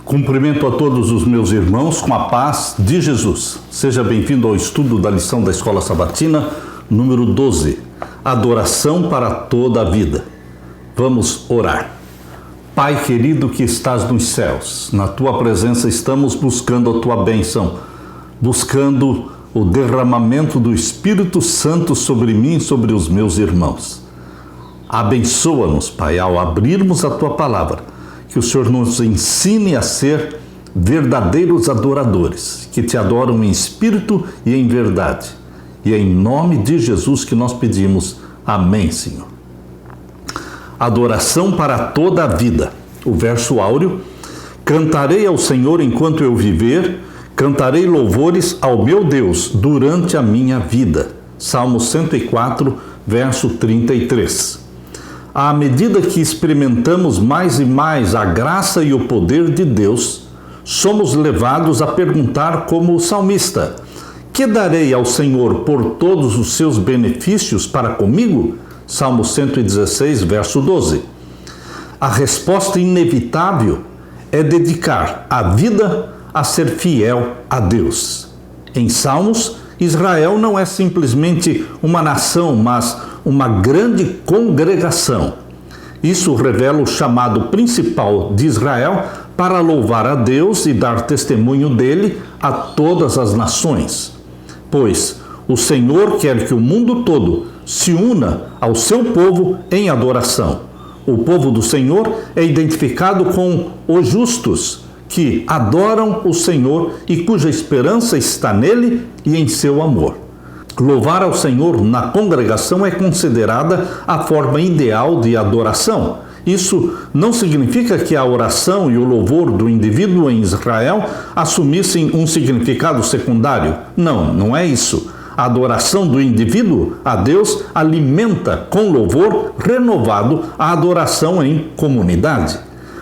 Cumprimento a todos os meus irmãos com a paz de Jesus. Seja bem-vindo ao estudo da lição da Escola Sabatina, número 12. Adoração para toda a vida. Vamos orar. Pai querido que estás nos céus, na Tua presença estamos buscando a Tua bênção, buscando o derramamento do Espírito Santo sobre mim e sobre os meus irmãos. Abençoa-nos, Pai, ao abrirmos a Tua palavra, que o Senhor nos ensine a ser verdadeiros adoradores, que Te adoram em espírito e em verdade. E é em nome de Jesus que nós pedimos. Amém, Senhor. Adoração para toda a vida. O verso áureo: cantarei ao Senhor enquanto eu viver, cantarei louvores ao meu Deus durante a minha vida. Salmo 104, verso 33. À medida que experimentamos mais e mais a graça e o poder de Deus, somos levados a perguntar como o salmista: que darei ao Senhor por todos os seus benefícios para comigo? Salmo 116, verso 12. A resposta inevitável é dedicar a vida a ser fiel a Deus. Em Salmos, Israel não é simplesmente uma nação, mas uma grande congregação. Isso revela o chamado principal de Israel para louvar a Deus e dar testemunho dele a todas as nações. Pois o Senhor quer que o mundo todo se una ao seu povo em adoração. O povo do Senhor é identificado com os justos, que adoram o Senhor e cuja esperança está nele e em seu amor. Louvar ao Senhor na congregação é considerada a forma ideal de adoração. Isso não significa que a oração e o louvor do indivíduo em Israel assumissem um significado secundário. Não é isso. A adoração do indivíduo a Deus alimenta com louvor renovado a adoração em comunidade.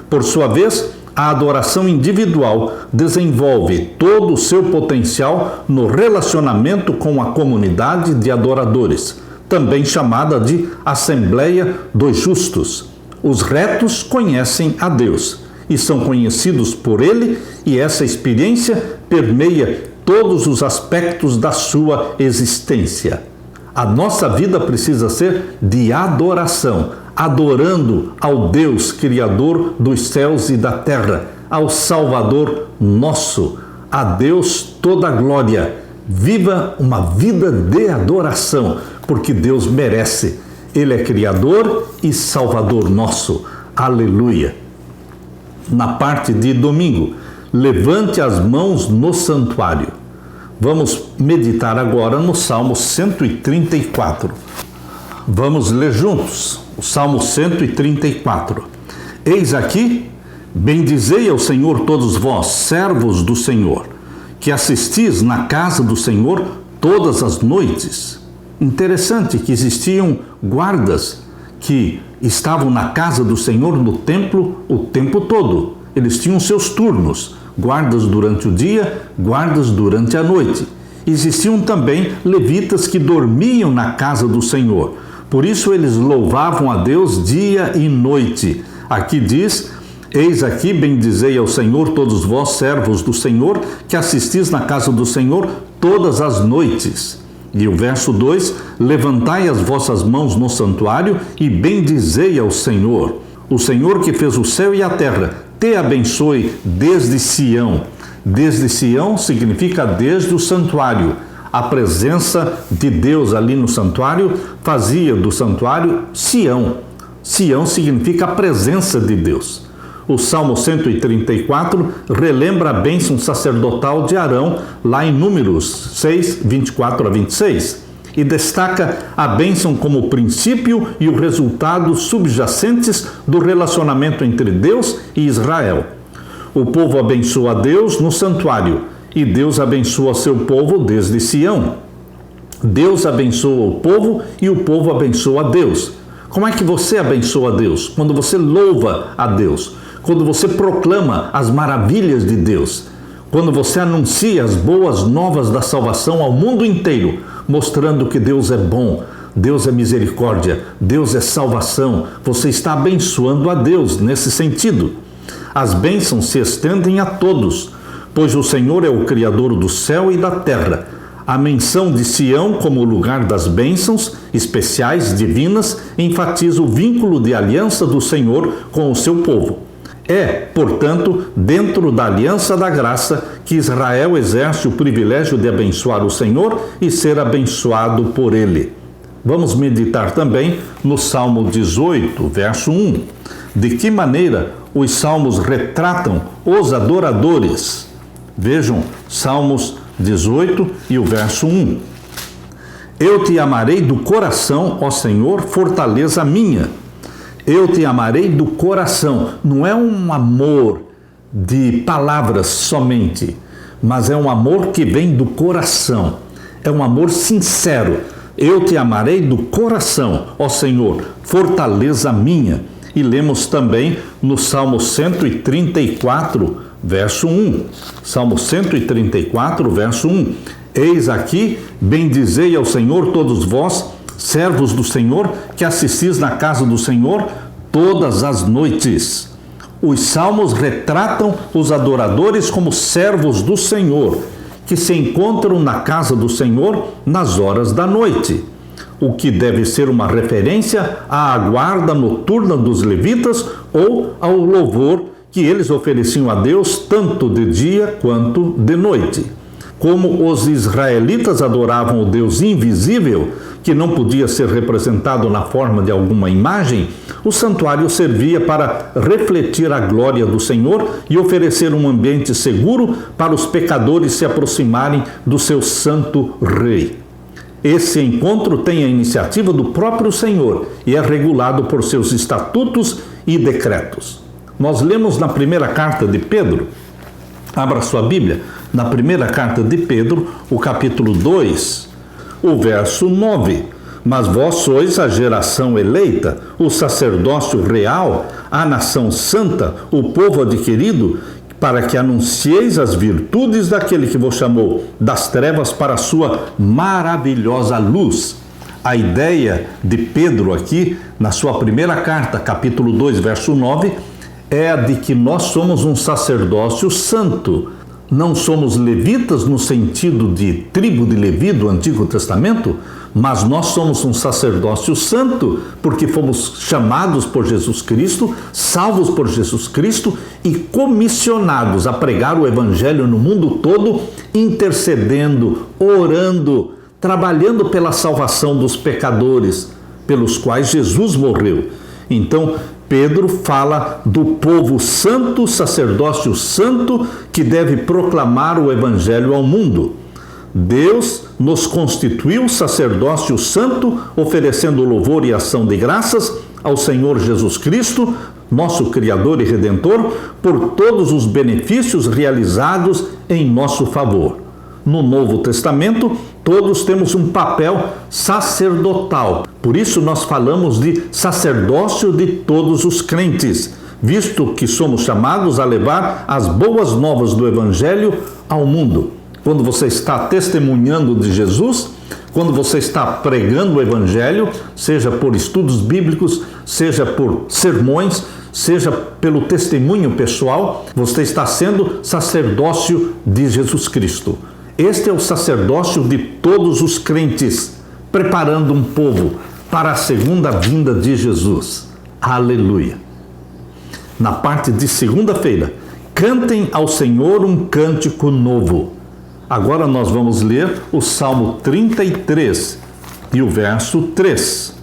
Por sua vez, a adoração individual desenvolve todo o seu potencial no relacionamento com a comunidade de adoradores, também chamada de Assembleia dos Justos. Os retos conhecem a Deus e são conhecidos por Ele, e essa experiência permeia todos os aspectos da sua existência. A nossa vida precisa ser de adoração, adorando ao Deus Criador dos céus e da terra, ao Salvador nosso. A Deus toda a glória. Viva uma vida de adoração, porque Deus merece. Ele é Criador e Salvador nosso. Aleluia. Na parte de domingo, levante as mãos no santuário. Vamos meditar agora no Salmo 134. Vamos ler juntos o Salmo 134. Eis aqui, bendizei ao Senhor todos vós, servos do Senhor, que assistis na casa do Senhor todas as noites. Interessante que existiam guardas que estavam na casa do Senhor, no templo, o tempo todo. Eles tinham seus turnos, guardas durante o dia, guardas durante a noite. Existiam também levitas que dormiam na casa do Senhor. Por isso eles louvavam a Deus dia e noite. Aqui diz: eis aqui, bendizei ao Senhor todos vós, servos do Senhor, que assistis na casa do Senhor todas as noites. E o verso 2: levantai as vossas mãos no santuário e bendizei ao Senhor. O Senhor que fez o céu e a terra, te abençoe desde Sião. Desde Sião significa desde o santuário. A presença de Deus ali no santuário fazia do santuário Sião. Sião significa a presença de Deus. O Salmo 134 relembra a bênção sacerdotal de Arão, lá em Números 6, 24 a 26, e destaca a bênção como o princípio e o resultado subjacentes do relacionamento entre Deus e Israel. O povo abençoa a Deus no santuário, e Deus abençoa seu povo desde Sião. Deus abençoa o povo e o povo abençoa a Deus. Como é que você abençoa a Deus? Quando você louva a Deus, quando você proclama as maravilhas de Deus, quando você anuncia as boas novas da salvação ao mundo inteiro, mostrando que Deus é bom, Deus é misericórdia, Deus é salvação. Você está abençoando a Deus nesse sentido. As bênçãos se estendem a todos, pois o Senhor é o Criador do céu e da terra. A menção de Sião como lugar das bênçãos especiais divinas enfatiza o vínculo de aliança do Senhor com o seu povo. É, portanto, dentro da aliança da graça que Israel exerce o privilégio de abençoar o Senhor e ser abençoado por ele. Vamos meditar também no Salmo 18, verso 1. De que maneira os salmos retratam os adoradores? Vejam, Salmos 18 e o verso 1. Eu te amarei do coração, ó Senhor, fortaleza minha. Eu te amarei do coração. Não é um amor de palavras somente, mas é um amor que vem do coração. É um amor sincero. Eu te amarei do coração, ó Senhor, fortaleza minha. E lemos também no Salmo 134, verso 1. Salmo 134, verso 1. Eis aqui, bendizei ao Senhor todos vós, servos do Senhor, que assistis na casa do Senhor todas as noites. Os salmos retratam os adoradores como servos do Senhor, que se encontram na casa do Senhor nas horas da noite, o que deve ser uma referência à guarda noturna dos levitas ou ao louvor que eles ofereciam a Deus tanto de dia quanto de noite. Como os israelitas adoravam o Deus invisível, que não podia ser representado na forma de alguma imagem, o santuário servia para refletir a glória do Senhor e oferecer um ambiente seguro para os pecadores se aproximarem do seu santo rei. Esse encontro tem a iniciativa do próprio Senhor e é regulado por seus estatutos e decretos. Nós lemos na primeira carta de Pedro, abra sua Bíblia, na primeira carta de Pedro, o capítulo 2, o verso 9. Mas vós sois a geração eleita, o sacerdócio real, a nação santa, o povo adquirido, para que anuncieis as virtudes daquele que vos chamou das trevas para a sua maravilhosa luz. A ideia de Pedro aqui, na sua primeira carta, capítulo 2, verso 9, é a de que nós somos um sacerdócio santo. Não somos levitas no sentido de tribo de Levi do Antigo Testamento, mas nós somos um sacerdócio santo, porque fomos chamados por Jesus Cristo, salvos por Jesus Cristo e comissionados a pregar o Evangelho no mundo todo, intercedendo, orando, trabalhando pela salvação dos pecadores, pelos quais Jesus morreu. Então, Pedro fala do povo santo, sacerdócio santo, que deve proclamar o Evangelho ao mundo. Deus nos constituiu sacerdócio santo, oferecendo louvor e ação de graças ao Senhor Jesus Cristo, nosso Criador e Redentor, por todos os benefícios realizados em nosso favor. No Novo Testamento, todos temos um papel sacerdotal. Por isso nós falamos de sacerdócio de todos os crentes, visto que somos chamados a levar as boas novas do Evangelho ao mundo. Quando você está testemunhando de Jesus, quando você está pregando o Evangelho, seja por estudos bíblicos, seja por sermões, seja pelo testemunho pessoal, você está sendo sacerdócio de Jesus Cristo. Este é o sacerdócio de todos os crentes, preparando um povo para a segunda vinda de Jesus. Aleluia! Na parte de segunda-feira, cantem ao Senhor um cântico novo. Agora nós vamos ler o Salmo 33 e o verso 3.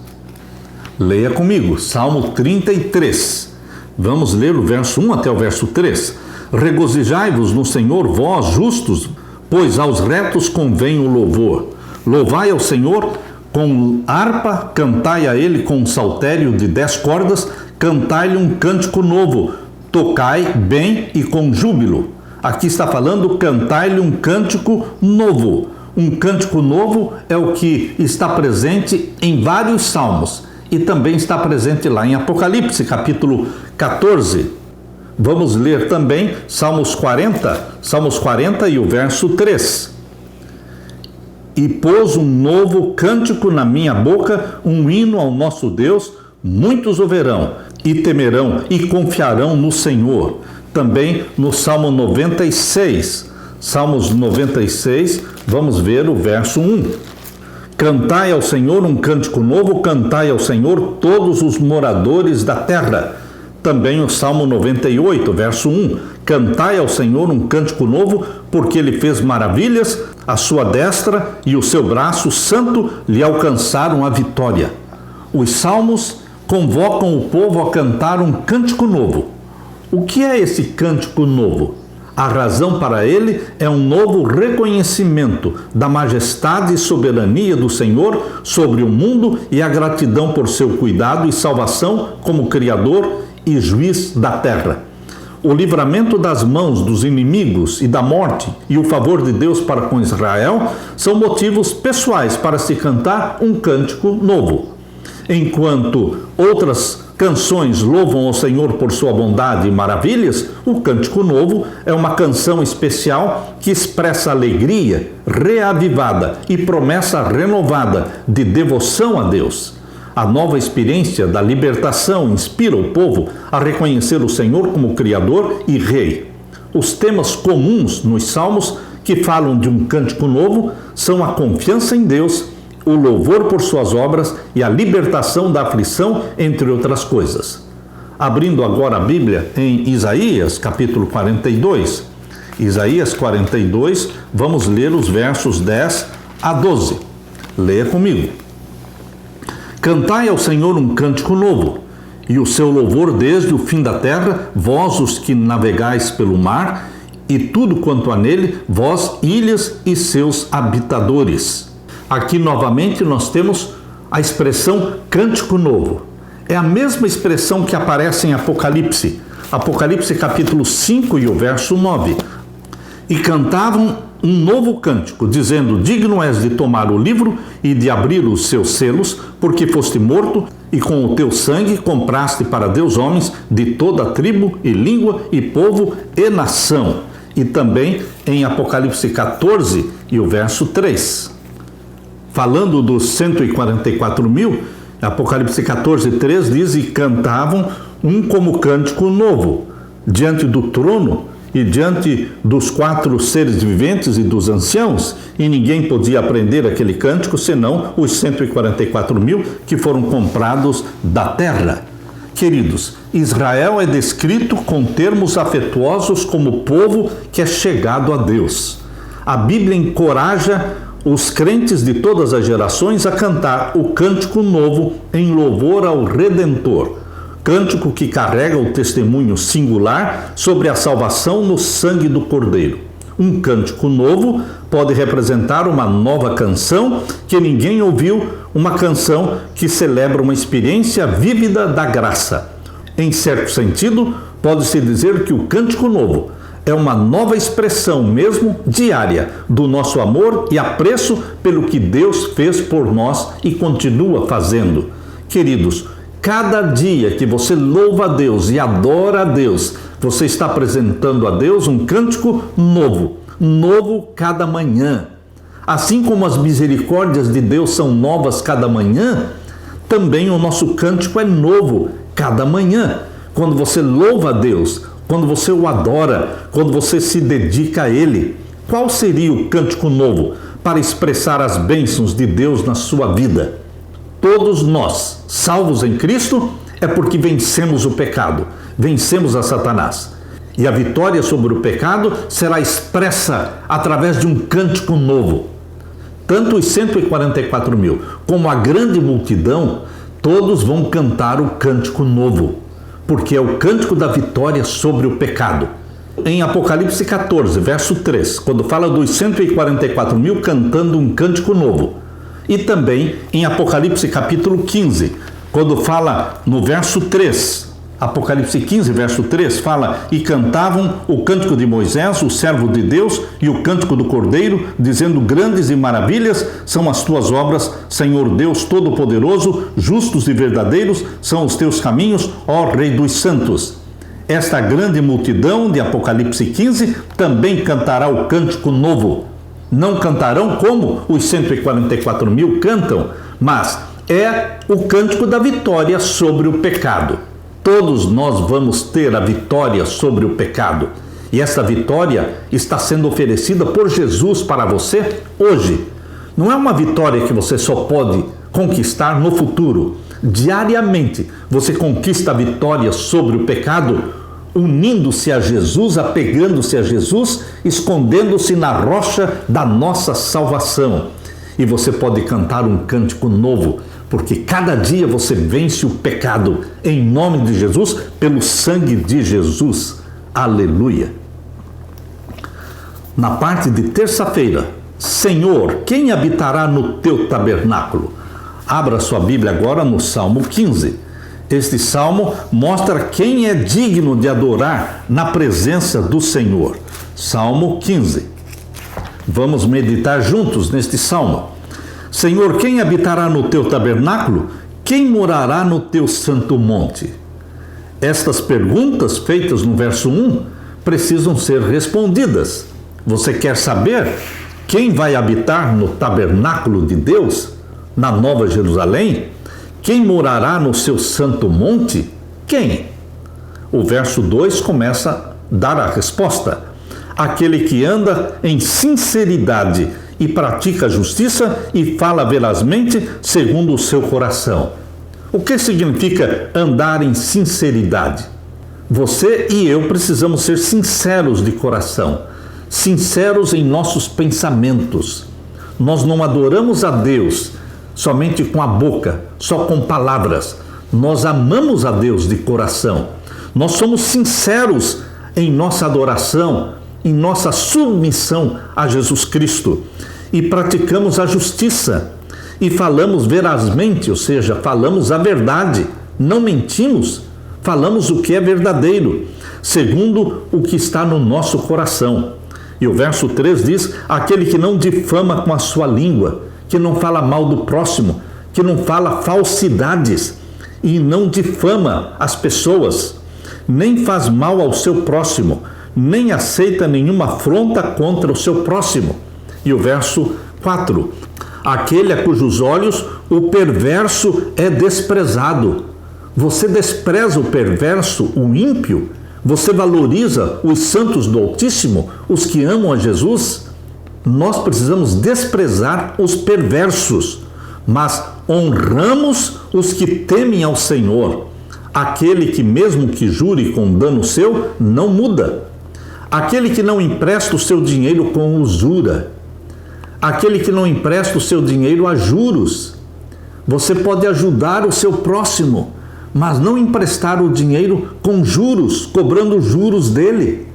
Leia comigo, Salmo 33. Vamos ler o verso 1 até o verso 3. Regozijai-vos no Senhor, vós justos, pois aos retos convém o louvor. Louvai ao Senhor com harpa, cantai a Ele com um saltério de 10 cordas, cantai-lhe um cântico novo, tocai bem e com júbilo. Aqui está falando, cantai-lhe um cântico novo. Um cântico novo é o que está presente em vários salmos e também está presente lá em Apocalipse, capítulo 14. Vamos ler também Salmos 40 e o verso 3. E pôs um novo cântico na minha boca, um hino ao nosso Deus, muitos o verão, e temerão, e confiarão no Senhor. também no Salmo 96. Salmos 96, vamos ver o verso 1. Cantai ao Senhor um cântico novo, cantai ao Senhor todos os moradores da terra. Também o Salmo 98, verso 1. Cantai ao Senhor um cântico novo, porque Ele fez maravilhas, a sua destra e o seu braço santo lhe alcançaram a vitória. Os salmos convocam o povo a cantar um cântico novo. O que é esse cântico novo? A razão para ele é um novo reconhecimento da majestade e soberania do Senhor sobre o mundo e a gratidão por seu cuidado e salvação como Criador e Juiz da terra. O livramento das mãos dos inimigos e da morte e o favor de Deus para com Israel são motivos pessoais para se cantar um cântico novo. Enquanto outras canções louvam ao Senhor por sua bondade e maravilhas, o Cântico Novo é uma canção especial que expressa alegria reavivada e promessa renovada de devoção a Deus. A nova experiência da libertação inspira o povo a reconhecer o Senhor como Criador e Rei. Os temas comuns nos Salmos que falam de um cântico novo são a confiança em Deus, o louvor por suas obras e a libertação da aflição, entre outras coisas. Abrindo agora a Bíblia em Isaías, capítulo 42. Isaías 42, vamos ler os versos 10 a 12. Leia comigo. Cantai ao Senhor um cântico novo, e o seu louvor desde o fim da terra, vós os que navegais pelo mar, e tudo quanto há nele, vós ilhas e seus habitadores. Aqui novamente nós temos a expressão cântico novo. É a mesma expressão que aparece em Apocalipse. Apocalipse capítulo 5 e o verso 9. E cantavam um novo cântico, dizendo: digno és de tomar o livro e de abrir os seus selos, porque foste morto e com o teu sangue compraste para Deus homens de toda tribo e língua e povo e nação. E também em Apocalipse 14 e o verso 3. Falando dos 144 mil, Apocalipse 14, 3 diz: e cantavam um como cântico novo, diante do trono e diante dos 4 seres viventes e dos anciãos, e ninguém podia aprender aquele cântico, senão os 144 mil que foram comprados da terra. Queridos, Israel é descrito com termos afetuosos como povo que é chegado a Deus. A Bíblia encoraja os crentes de todas as gerações a cantar o cântico novo em louvor ao Redentor, cântico que carrega o testemunho singular sobre a salvação no sangue do Cordeiro. Um cântico novo pode representar uma nova canção que ninguém ouviu, uma canção que celebra uma experiência vívida da graça. Em certo sentido, pode-se dizer que o cântico novo é uma nova expressão mesmo diária do nosso amor e apreço pelo que Deus fez por nós e continua fazendo. Queridos, cada dia que você louva a Deus e adora a Deus, você está apresentando a Deus um cântico novo, novo cada manhã. Assim como as misericórdias de Deus são novas cada manhã, também o nosso cântico é novo cada manhã. Quando você louva a Deus, quando você o adora, quando você se dedica a Ele, qual seria o cântico novo para expressar as bênçãos de Deus na sua vida? Todos nós, salvos em Cristo, é porque vencemos o pecado, vencemos a Satanás. E a vitória sobre o pecado será expressa através de um cântico novo. Tanto os 144 mil como a grande multidão, todos vão cantar o cântico novo, porque é o cântico da vitória sobre o pecado. Em Apocalipse 14, verso 3, quando fala dos 144 mil cantando um cântico novo. E também em Apocalipse capítulo 15, quando fala no verso 3, Apocalipse 15, verso 3, fala: e cantavam o cântico de Moisés, o servo de Deus, e o cântico do Cordeiro, dizendo: grandes e maravilhas são as tuas obras, Senhor Deus Todo-Poderoso, justos e verdadeiros são os teus caminhos, ó Rei dos Santos. Esta grande multidão de Apocalipse 15 também cantará o cântico novo. Não cantarão como os 144 mil cantam, mas é o cântico da vitória sobre o pecado. Todos nós vamos ter a vitória sobre o pecado. E essa vitória está sendo oferecida por Jesus para você hoje. Não é uma vitória que você só pode conquistar no futuro. Diariamente você conquista a vitória sobre o pecado, unindo-se a Jesus, apegando-se a Jesus, escondendo-se na rocha da nossa salvação. E você pode cantar um cântico novo, porque cada dia você vence o pecado em nome de Jesus, pelo sangue de Jesus. Aleluia! Na parte de terça-feira, Senhor, quem habitará no teu tabernáculo? Abra sua Bíblia agora no Salmo 15. Este salmo mostra quem é digno de adorar na presença do Senhor. Salmo 15. Vamos meditar juntos neste salmo. Senhor, quem habitará no teu tabernáculo? Quem morará no teu santo monte? Estas perguntas feitas no verso 1 precisam ser respondidas. Você quer saber quem vai habitar no tabernáculo de Deus, na Nova Jerusalém? Quem morará no seu santo monte? Quem? O verso 2 começa a dar a resposta. Aquele que anda em sinceridade e pratica a justiça e fala verazmente segundo o seu coração. O que significa andar em sinceridade? Você e eu precisamos ser sinceros de coração, sinceros em nossos pensamentos. Nós não adoramos a Deus somente com a boca, só com palavras. Nós amamos a Deus de coração. Nós somos sinceros em nossa adoração, em nossa submissão a Jesus Cristo. E praticamos a justiça. E falamos verazmente, ou seja, falamos a verdade. Não mentimos, falamos o que é verdadeiro, segundo o que está no nosso coração. E o verso 3 diz, aquele que não difama com a sua língua, que não fala mal do próximo, que não fala falsidades e não difama as pessoas, nem faz mal ao seu próximo, nem aceita nenhuma afronta contra o seu próximo. E o verso 4, aquele a cujos olhos o perverso é desprezado. Você despreza o perverso, o ímpio? Você valoriza os santos do Altíssimo, os que amam a Jesus? Nós precisamos desprezar os perversos, mas honramos os que temem ao Senhor. Aquele que, mesmo que jure com dano seu, não muda. Aquele que não empresta o seu dinheiro com usura. Aquele que não empresta o seu dinheiro a juros. Você pode ajudar o seu próximo, mas não emprestar o dinheiro com juros, cobrando juros dele.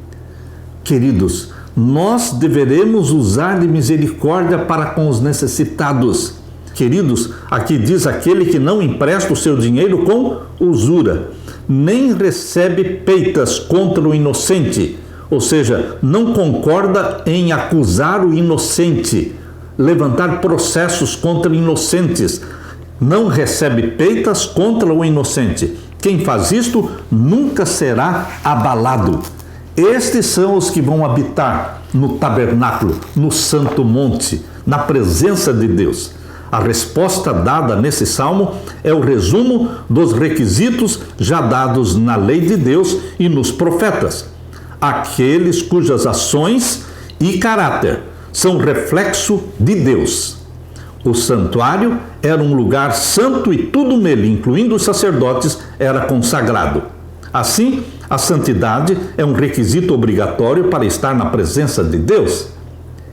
Queridos, nós deveremos usar de misericórdia para com os necessitados. Queridos, aqui diz aquele que não empresta o seu dinheiro com usura, nem recebe peitas contra o inocente, ou seja, não concorda em acusar o inocente, levantar processos contra inocentes, não recebe peitas contra o inocente. Quem faz isto nunca será abalado. Estes são os que vão habitar no tabernáculo, no santo monte, na presença de Deus. A resposta dada nesse salmo é o resumo dos requisitos já dados na lei de Deus e nos profetas. Aqueles cujas ações e caráter são reflexo de Deus. O santuário era um lugar santo e tudo nele, incluindo os sacerdotes, era consagrado. Assim, a santidade é um requisito obrigatório para estar na presença de Deus.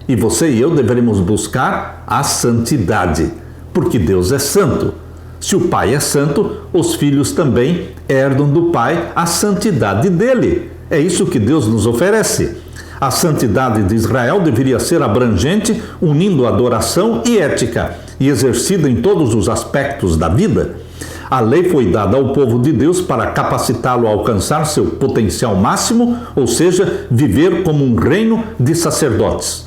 E você e eu deveremos buscar a santidade, porque Deus é santo. Se o Pai é santo, os filhos também herdam do Pai a santidade dele. É isso que Deus nos oferece. A santidade de Israel deveria ser abrangente, unindo adoração e ética, e exercida em todos os aspectos da vida. A lei foi dada ao povo de Deus para capacitá-lo a alcançar seu potencial máximo, ou seja, viver como um reino de sacerdotes.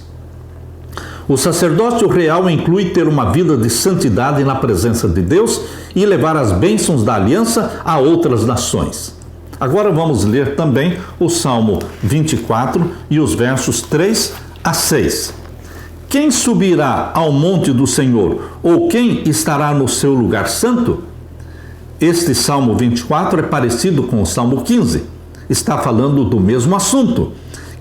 O sacerdócio real inclui ter uma vida de santidade na presença de Deus e levar as bênçãos da aliança a outras nações. Agora vamos ler também o Salmo 24 e os versos 3 a 6. Quem subirá ao monte do Senhor, ou quem estará no seu lugar santo? Este Salmo 24 é parecido com o Salmo 15. Está falando do mesmo assunto.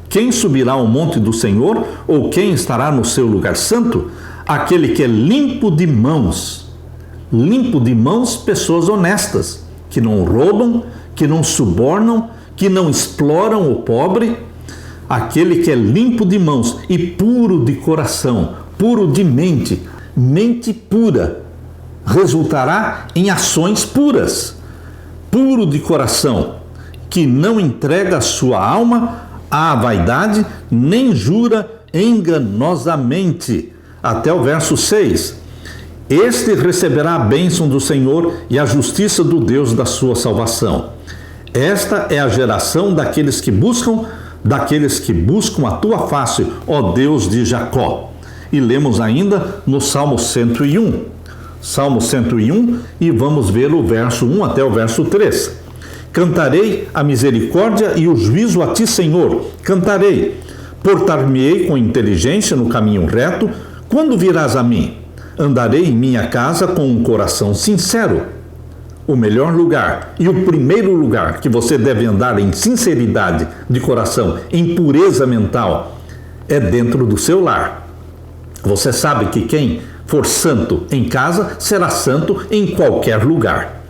Quem subirá ao monte do Senhor, ou quem estará no seu lugar santo? Aquele que é limpo de mãos. Limpo de mãos, pessoas honestas, que não roubam, que não subornam, que não exploram o pobre. Aquele que é limpo de mãos e puro de coração, puro de mente, mente pura, resultará em ações puras. Puro de coração, que não entrega a sua alma à vaidade, nem jura enganosamente. Até o verso 6. Este receberá a bênção do Senhor e a justiça do Deus da sua salvação. Esta é a geração daqueles que buscam a tua face, ó Deus de Jacó. E lemos ainda no Salmo 101. Salmo 101, e vamos ver o verso 1 até o verso 3. Cantarei a misericórdia e o juízo a ti, Senhor. Cantarei. Portar-me-ei com inteligência no caminho reto. Quando virás a mim? Andarei em minha casa com um coração sincero. O melhor lugar e o primeiro lugar que você deve andar em sinceridade de coração, em pureza mental, é dentro do seu lar. Você sabe que quem for santo em casa será santo em qualquer lugar.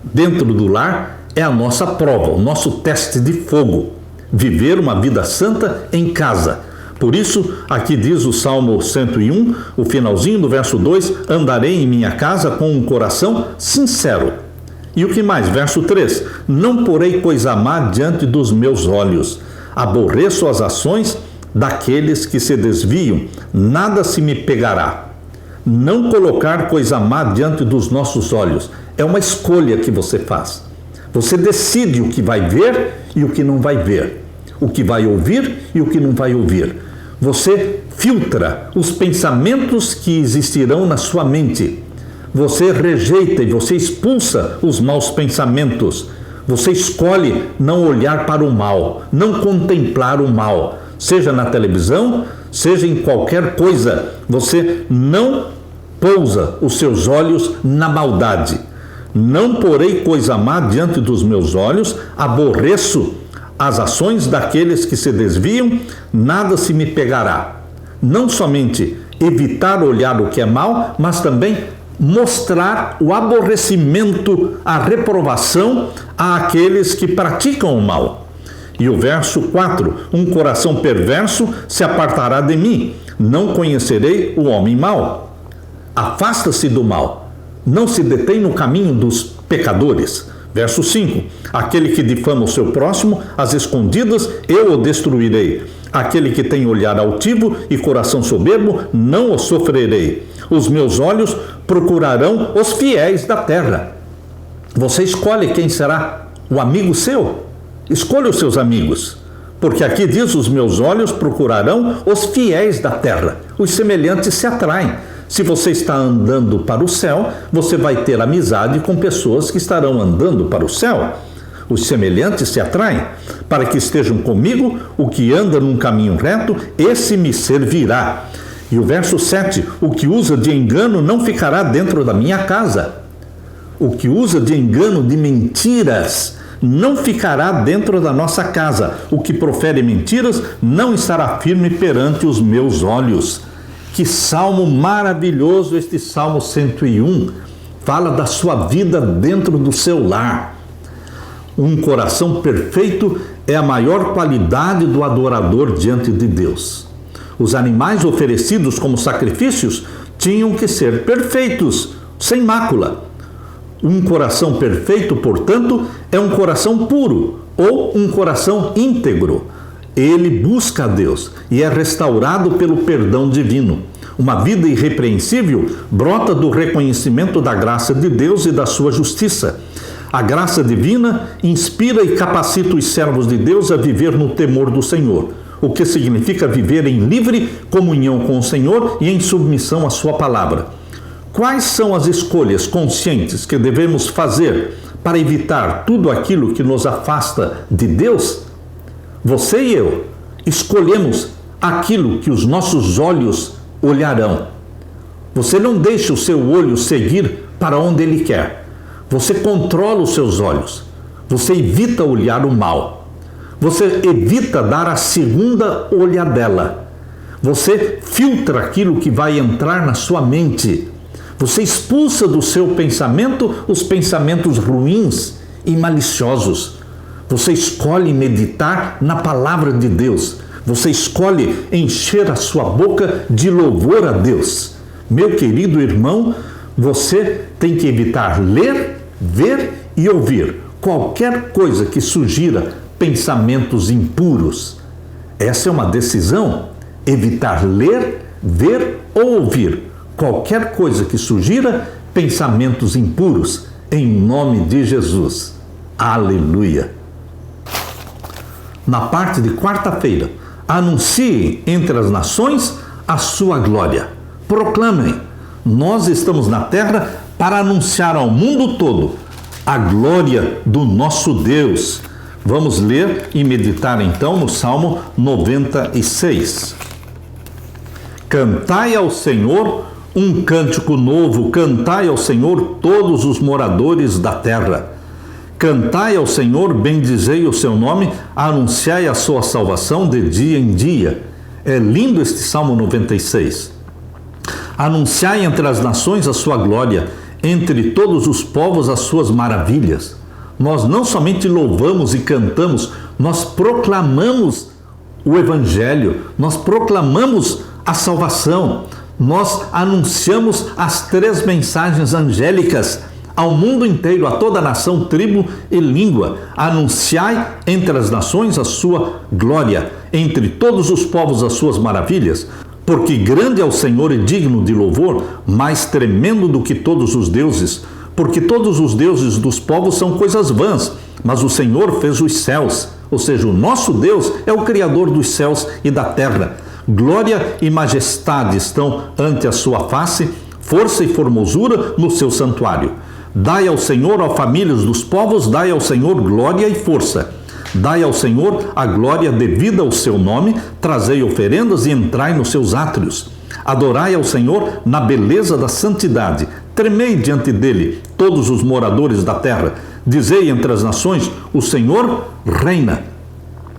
Dentro do lar é a nossa prova, o nosso teste de fogo. Viver uma vida santa em casa. Por isso, aqui diz o Salmo 101, o finalzinho do verso 2, andarei em minha casa com um coração sincero. E o que mais? Verso 3, não porei coisa má diante dos meus olhos, aborreço as ações daqueles que se desviam, nada se me pegará. Não colocar coisa má diante dos nossos olhos, é uma escolha que você faz. Você decide o que vai ver e o que não vai ver, o que vai ouvir e o que não vai ouvir. Você filtra os pensamentos que existirão na sua mente. Você rejeita e você expulsa os maus pensamentos. Você escolhe não olhar para o mal, não contemplar o mal, seja na televisão, seja em qualquer coisa. Você não pousa os seus olhos na maldade. Não porei coisa má diante dos meus olhos, aborreço as ações daqueles que se desviam, nada se me pegará. Não somente evitar olhar o que é mal, mas também mostrar o aborrecimento, a reprovação àqueles que praticam o mal. E o verso 4, um coração perverso se apartará de mim, não conhecerei o homem mau. Afasta-se do mal, não se detém no caminho dos pecadores. Verso 5, aquele que difama o seu próximo, às escondidas eu o destruirei. Aquele que tem olhar altivo e coração soberbo, não o sofrerei. Os meus olhos procurarão os fiéis da terra. Você escolhe quem será o amigo seu. Escolha os seus amigos. Porque aqui diz, os meus olhos procurarão os fiéis da terra. Os semelhantes se atraem. Se você está andando para o céu, você vai ter amizade com pessoas que estarão andando para o céu. Os semelhantes se atraem. Para que estejam comigo, o que anda num caminho reto, esse me servirá. E o verso 7, o que usa de engano não ficará dentro da minha casa. O que usa de engano, de mentiras, não ficará dentro da nossa casa. O que profere mentiras não estará firme perante os meus olhos. Que salmo maravilhoso este Salmo 101. Fala da sua vida dentro do seu lar. Um coração perfeito é a maior qualidade do adorador diante de Deus. Os animais oferecidos como sacrifícios tinham que ser perfeitos, sem mácula. Um coração perfeito, portanto, é um coração puro ou um coração íntegro. Ele busca a Deus e é restaurado pelo perdão divino. Uma vida irrepreensível brota do reconhecimento da graça de Deus e da sua justiça. A graça divina inspira e capacita os servos de Deus a viver no temor do Senhor, o que significa viver em livre comunhão com o Senhor e em submissão à sua palavra. Quais são as escolhas conscientes que devemos fazer para evitar tudo aquilo que nos afasta de Deus? Você e eu escolhemos aquilo que os nossos olhos olharão. Você não deixa o seu olho seguir para onde ele quer. Você controla os seus olhos. Você evita olhar o mal. Você evita dar a segunda olhadela. Você filtra aquilo que vai entrar na sua mente. Você expulsa do seu pensamento os pensamentos ruins e maliciosos. Você escolhe meditar na palavra de Deus. Você escolhe encher a sua boca de louvor a Deus. Meu querido irmão, você tem que evitar ler, ver e ouvir qualquer coisa que sugira pensamentos impuros. Essa é uma decisão. Evitar ler, ver ou ouvir qualquer coisa que sugira pensamentos impuros, em nome de Jesus. Aleluia! Na parte de quarta-feira, anunciem entre as nações a sua glória. Proclamem: nós estamos na terra para anunciar ao mundo todo a glória do nosso Deus. Vamos ler e meditar então no Salmo 96. Cantai ao Senhor um cântico novo, cantai ao Senhor todos os moradores da terra. Cantai ao Senhor, bendizei o seu nome, anunciai a sua salvação de dia em dia. É lindo este Salmo 96. Anunciai entre as nações a sua glória, entre todos os povos as suas maravilhas. Nós não somente louvamos e cantamos, nós proclamamos o Evangelho, nós proclamamos a salvação, nós anunciamos as 3 mensagens angélicas ao mundo inteiro, a toda nação, tribo e língua. Anunciai entre as nações a sua glória, entre todos os povos as suas maravilhas, porque grande é o Senhor e digno de louvor, mais tremendo do que todos os deuses, porque todos os deuses dos povos são coisas vãs, mas o Senhor fez os céus, ou seja, o nosso Deus é o Criador dos céus e da terra. Glória e majestade estão ante a sua face, força e formosura no seu santuário. Dai ao Senhor, ó famílias dos povos, dai ao Senhor glória e força. Dai ao Senhor a glória devida ao seu nome, trazei oferendas e entrai nos seus átrios. Adorai ao Senhor na beleza da santidade. Tremei diante dele, todos os moradores da terra. Dizei entre as nações, o Senhor reina.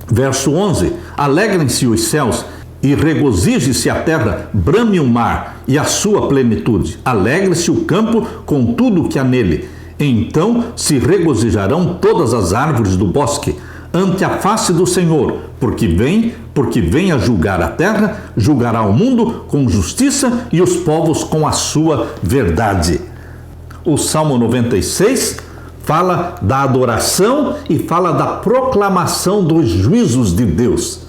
Verso 11. Alegrem-se os céus e regozije-se a terra, brame o mar e a sua plenitude. Alegre-se o campo com tudo que há nele. Então se regozijarão todas as árvores do bosque ante a face do Senhor, porque vem a julgar a terra, julgará o mundo com justiça e os povos com a sua verdade. O Salmo 96 fala da adoração e fala da proclamação dos juízos de Deus.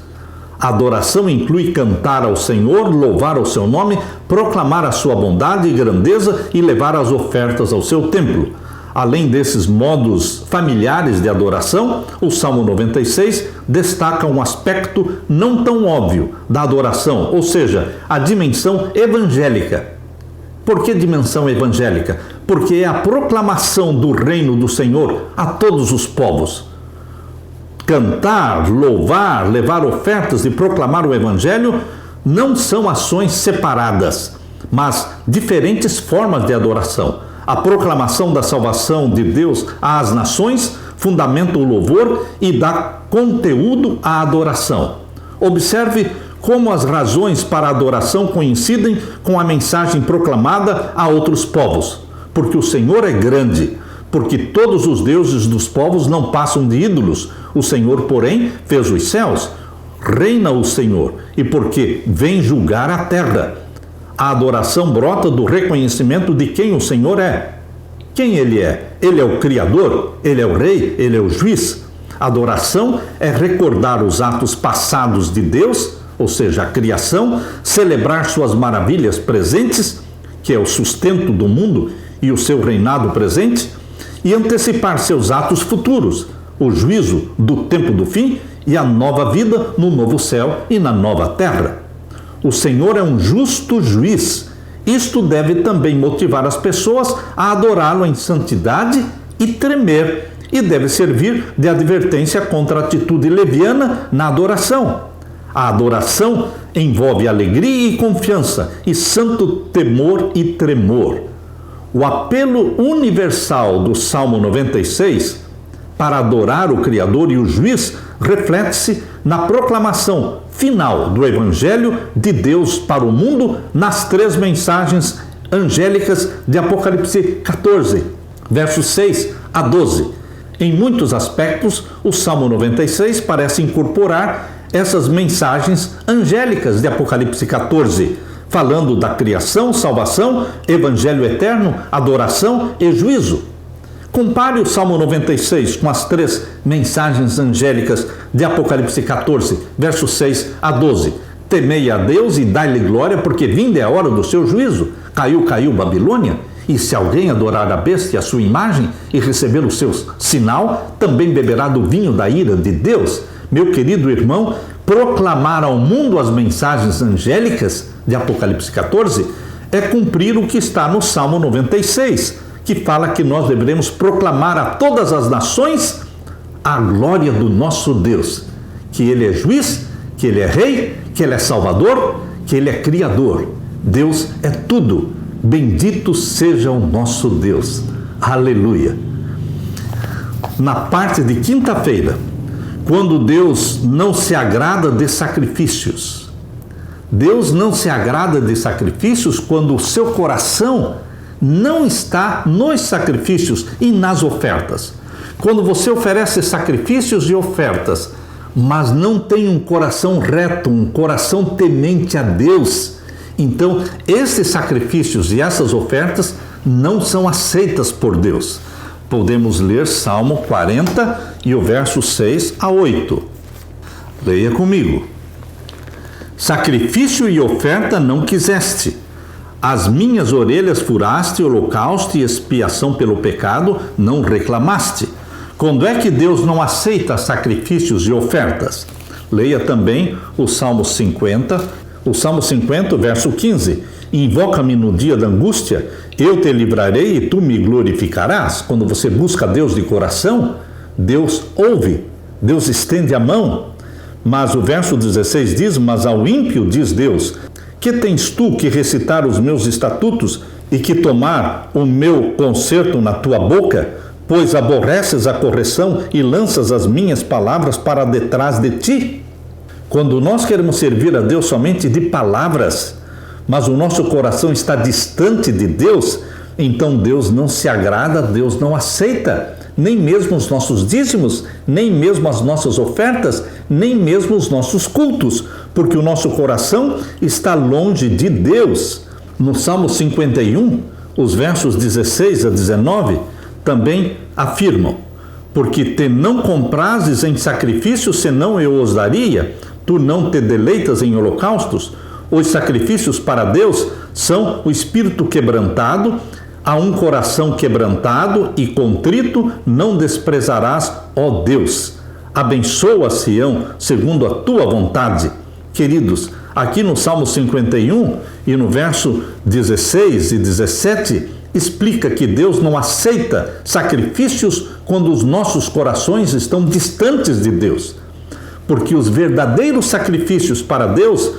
A adoração inclui cantar ao Senhor, louvar o seu nome, proclamar a sua bondade e grandeza e levar as ofertas ao seu templo. Além desses modos familiares de adoração, o Salmo 96 destaca um aspecto não tão óbvio da adoração, ou seja, a dimensão evangélica. Por que dimensão evangélica? Porque é a proclamação do reino do Senhor a todos os povos. Cantar, louvar, levar ofertas e proclamar o Evangelho não são ações separadas, mas diferentes formas de adoração. A proclamação da salvação de Deus às nações fundamenta o louvor e dá conteúdo à adoração. Observe como as razões para a adoração coincidem com a mensagem proclamada a outros povos. Porque o Senhor é grande, porque todos os deuses dos povos não passam de ídolos. O Senhor, porém, fez os céus. Reina o Senhor, e porque vem julgar a terra. A adoração brota do reconhecimento de quem o Senhor é. Quem Ele é? Ele é o Criador, Ele é o Rei, Ele é o Juiz. Adoração é recordar os atos passados de Deus, ou seja, a criação, celebrar suas maravilhas presentes, que é o sustento do mundo e o seu reinado presente, e antecipar seus atos futuros, o juízo do tempo do fim e a nova vida no novo céu e na nova terra. O Senhor é um justo juiz. Isto deve também motivar as pessoas a adorá-lo em santidade e tremer, e deve servir de advertência contra a atitude leviana na adoração. A adoração envolve alegria e confiança, e santo temor e tremor. O apelo universal do Salmo 96 para adorar o Criador e o Juiz reflete-se na proclamação final do Evangelho de Deus para o mundo nas 3 mensagens angélicas de Apocalipse 14, versos 6 a 12. Em muitos aspectos, o Salmo 96 parece incorporar essas mensagens angélicas de Apocalipse 14, falando da criação, salvação, evangelho eterno, adoração e juízo. Compare o Salmo 96 com as 3 mensagens angélicas de Apocalipse 14, versos 6 a 12. Temei a Deus e dai-lhe glória, porque vinda é a hora do seu juízo. Caiu Babilônia. E se alguém adorar a besta e a sua imagem e receber o seu sinal, também beberá do vinho da ira de Deus. Meu querido irmão, proclamar ao mundo as mensagens angélicas de Apocalipse 14 é cumprir o que está no Salmo 96, que fala que nós deveremos proclamar a todas as nações a glória do nosso Deus, que Ele é juiz, que Ele é rei, que Ele é salvador, que Ele é criador. Deus é tudo. Bendito seja o nosso Deus. Aleluia. Na parte de quinta-feira, quando Deus não se agrada de sacrifícios, Deus não se agrada de sacrifícios quando o seu coração não está nos sacrifícios e nas ofertas. Quando você oferece sacrifícios e ofertas, mas não tem um coração reto, um coração temente a Deus, então esses sacrifícios e essas ofertas não são aceitas por Deus. Podemos ler Salmo 40 e o verso 6 a 8. Leia comigo. Sacrifício e oferta não quiseste. As minhas orelhas furaste, holocausto e expiação pelo pecado não reclamaste. Quando é que Deus não aceita sacrifícios e ofertas? Leia também o Salmo 50, verso 15. Invoca-me no dia da angústia, eu te livrarei e tu me glorificarás. Quando você busca Deus de coração, Deus ouve, Deus estende a mão. Mas o verso 16 diz, mas ao ímpio diz Deus, que tens tu que recitar os meus estatutos e que tomar o meu conserto na tua boca? Pois aborreces a correção e lanças as minhas palavras para detrás de ti. Quando nós queremos servir a Deus somente de palavras, mas o nosso coração está distante de Deus, então Deus não se agrada, Deus não aceita, nem mesmo os nossos dízimos, nem mesmo as nossas ofertas, nem mesmo os nossos cultos, porque o nosso coração está longe de Deus. No Salmo 51, os versos 16 a 19, também afirmam, porque te não comprases em sacrifícios, senão eu os daria, tu não te deleitas em holocaustos. Os sacrifícios para Deus são o espírito quebrantado, a um coração quebrantado e contrito não desprezarás, ó Deus. Abençoa Sião segundo a tua vontade. Queridos, aqui no Salmo 51 e no verso 16 e 17, explica que Deus não aceita sacrifícios quando os nossos corações estão distantes de Deus. Porque os verdadeiros sacrifícios para Deus,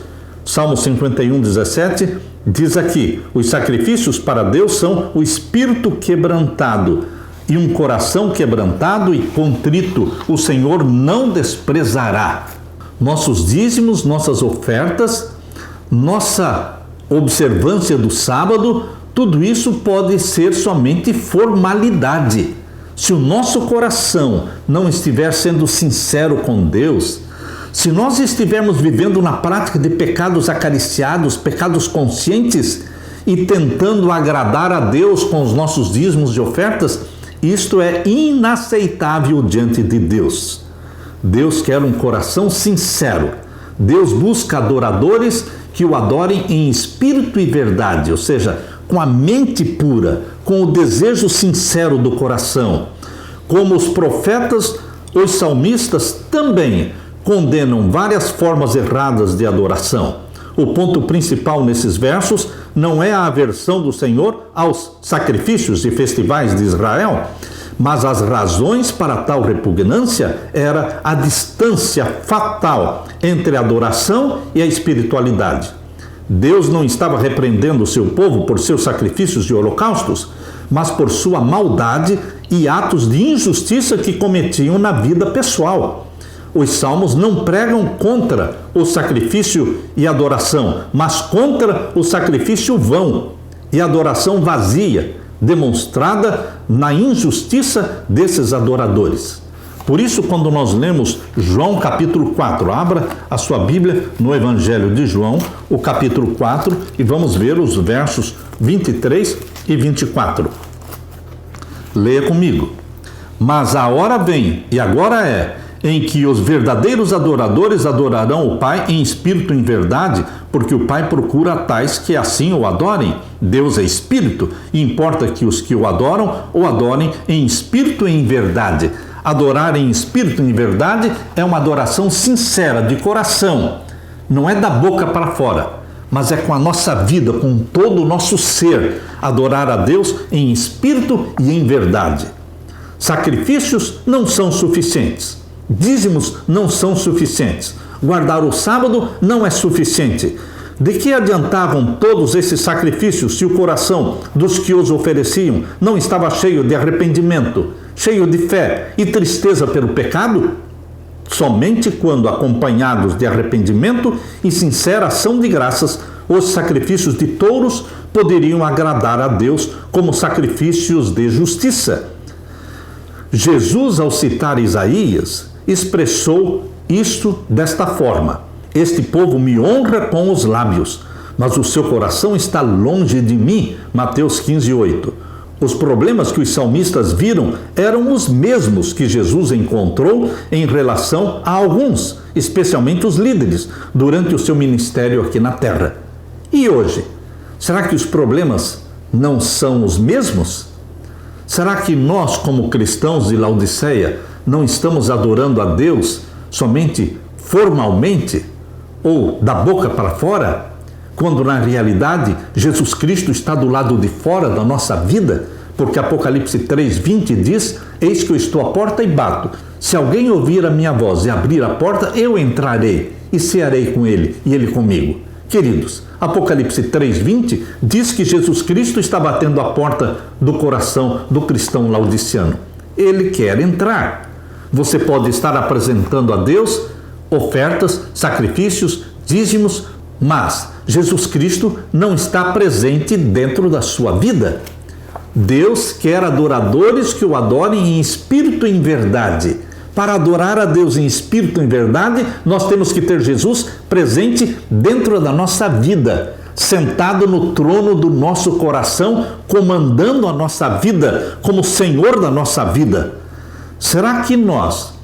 Salmo 51, 17, diz aqui, os sacrifícios para Deus são o espírito quebrantado e um coração quebrantado e contrito, o Senhor não desprezará. Nossos dízimos, nossas ofertas, nossa observância do sábado, tudo isso pode ser somente formalidade. Se o nosso coração não estiver sendo sincero com Deus, se nós estivermos vivendo na prática de pecados acariciados, pecados conscientes e tentando agradar a Deus com os nossos dízimos e ofertas, isto é inaceitável diante de Deus. Deus quer um coração sincero. Deus busca adoradores que o adorem em espírito e verdade, ou seja, com a mente pura, com o desejo sincero do coração. Como os profetas, os salmistas também condenam várias formas erradas de adoração. O ponto principal nesses versos não é a aversão do Senhor aos sacrifícios e festivais de Israel, mas as razões para tal repugnância era a distância fatal entre a adoração e a espiritualidade. Deus não estava repreendendo o seu povo por seus sacrifícios e holocaustos, mas por sua maldade e atos de injustiça que cometiam na vida pessoal. Os salmos não pregam contra o sacrifício e adoração, mas contra o sacrifício vão e adoração vazia, demonstrada na injustiça desses adoradores. Por isso, quando nós lemos João capítulo 4, abra a sua Bíblia no Evangelho de João, o capítulo 4, e vamos ver os versos 23 e 24. Leia comigo. Mas a hora vem, e agora é, em que os verdadeiros adoradores adorarão o Pai em espírito e em verdade, porque o Pai procura tais que assim o adorem. Deus é espírito, e importa que os que o adoram o adorem em espírito e em verdade. Adorar em espírito e em verdade é uma adoração sincera, de coração. Não é da boca para fora, mas é com a nossa vida, com todo o nosso ser, adorar a Deus em espírito e em verdade. Sacrifícios não são suficientes. Dízimos não são suficientes. Guardar o sábado não é suficiente. De que adiantavam todos esses sacrifícios se o coração dos que os ofereciam não estava cheio de arrependimento, cheio de fé e tristeza pelo pecado? Somente quando acompanhados de arrependimento e sincera ação de graças, os sacrifícios de touros poderiam agradar a Deus como sacrifícios de justiça. Jesus, ao citar Isaías, expressou isto desta forma: este povo me honra com os lábios, mas o seu coração está longe de mim. Mateus 15:8. Os problemas que os salmistas viram eram os mesmos que Jesus encontrou em relação a alguns, especialmente os líderes, durante o seu ministério aqui na terra. E hoje, será que os problemas não são os mesmos? Será que nós, como cristãos de Laodiceia, não estamos adorando a Deus somente formalmente ou da boca para fora, quando na realidade Jesus Cristo está do lado de fora da nossa vida? Porque Apocalipse 3:20 diz: eis que eu estou à porta e bato. Se alguém ouvir a minha voz e abrir a porta, eu entrarei e cearei com ele e ele comigo. Queridos, Apocalipse 3:20 diz que Jesus Cristo está batendo a porta do coração do cristão laodiciano. Ele quer entrar. Você pode estar apresentando a Deus ofertas, sacrifícios, dízimos, mas Jesus Cristo não está presente dentro da sua vida. Deus quer adoradores que o adorem em espírito e em verdade. Para adorar a Deus em espírito e em verdade, nós temos que ter Jesus presente dentro da nossa vida, sentado no trono do nosso coração, comandando a nossa vida como Senhor da nossa vida. Será que nós,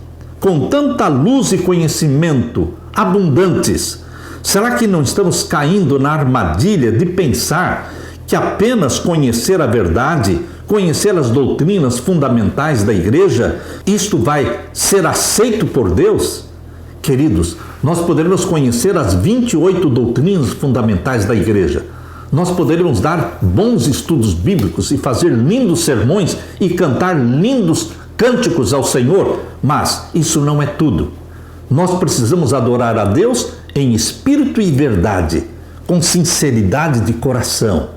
com tanta luz e conhecimento abundantes, será que não estamos caindo na armadilha de pensar que apenas conhecer a verdade, conhecer as doutrinas fundamentais da igreja, isto vai ser aceito por Deus? Queridos, nós poderemos conhecer as 28 doutrinas fundamentais da igreja. Nós poderemos dar bons estudos bíblicos e fazer lindos sermões e cantar lindos cânticos ao Senhor, mas isso não é tudo. Nós precisamos adorar a Deus em espírito e verdade, com sinceridade de coração,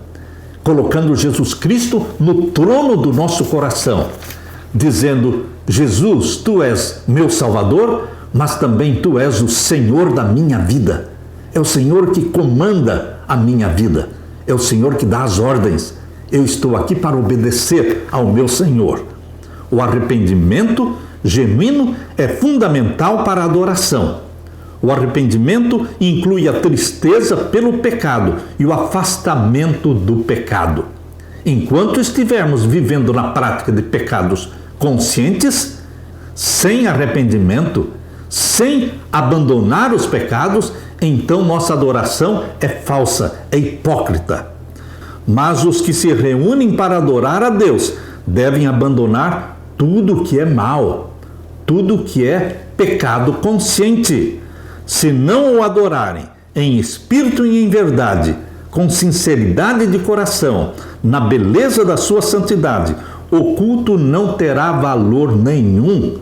colocando Jesus Cristo no trono do nosso coração, dizendo: Jesus, tu és meu Salvador, mas também tu és o Senhor da minha vida. É o Senhor que comanda a minha vida. É o Senhor que dá as ordens. Eu estou aqui para obedecer ao meu Senhor. O arrependimento genuíno é fundamental para a adoração. O arrependimento inclui a tristeza pelo pecado e o afastamento do pecado. Enquanto estivermos vivendo na prática de pecados conscientes, sem arrependimento, sem abandonar os pecados, então nossa adoração é falsa, é hipócrita. Mas os que se reúnem para adorar a Deus devem abandonar tudo que é mal, tudo que é pecado consciente. Se não o adorarem em espírito e em verdade, com sinceridade de coração, na beleza da sua santidade, o culto não terá valor nenhum.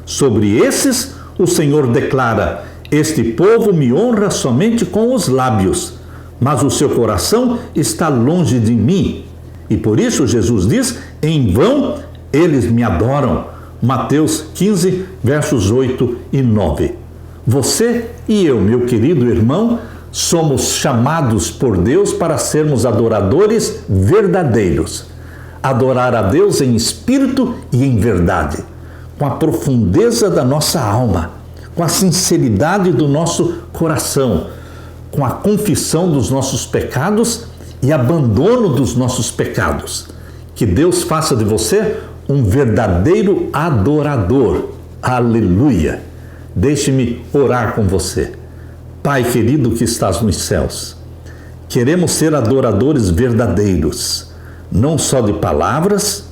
Sobre esses, o Senhor declara: este povo me honra somente com os lábios, mas o seu coração está longe de mim. E por isso Jesus diz: em vão eles me adoram. Mateus 15, versos 8 e 9. Você e eu, meu querido irmão, somos chamados por Deus para sermos adoradores verdadeiros. Adorar a Deus em espírito e em verdade, com a profundeza da nossa alma, com a sinceridade do nosso coração, com a confissão dos nossos pecados e abandono dos nossos pecados. Que Deus faça de você um verdadeiro adorador. Aleluia! Deixe-me orar com você. Pai querido que estás nos céus, queremos ser adoradores verdadeiros, não só de palavras,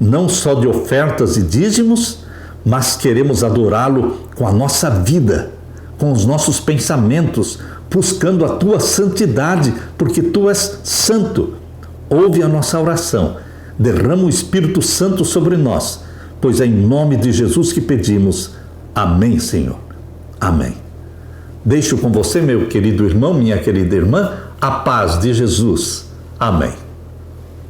não só de ofertas e dízimos, mas queremos adorá-lo com a nossa vida, com os nossos pensamentos, buscando a tua santidade, porque tu és santo. Ouve a nossa oração, derrama o Espírito Santo sobre nós, pois é em nome de Jesus que pedimos. Amém, Senhor. Amém. Deixo com você, meu querido irmão, minha querida irmã, a paz de Jesus. Amém.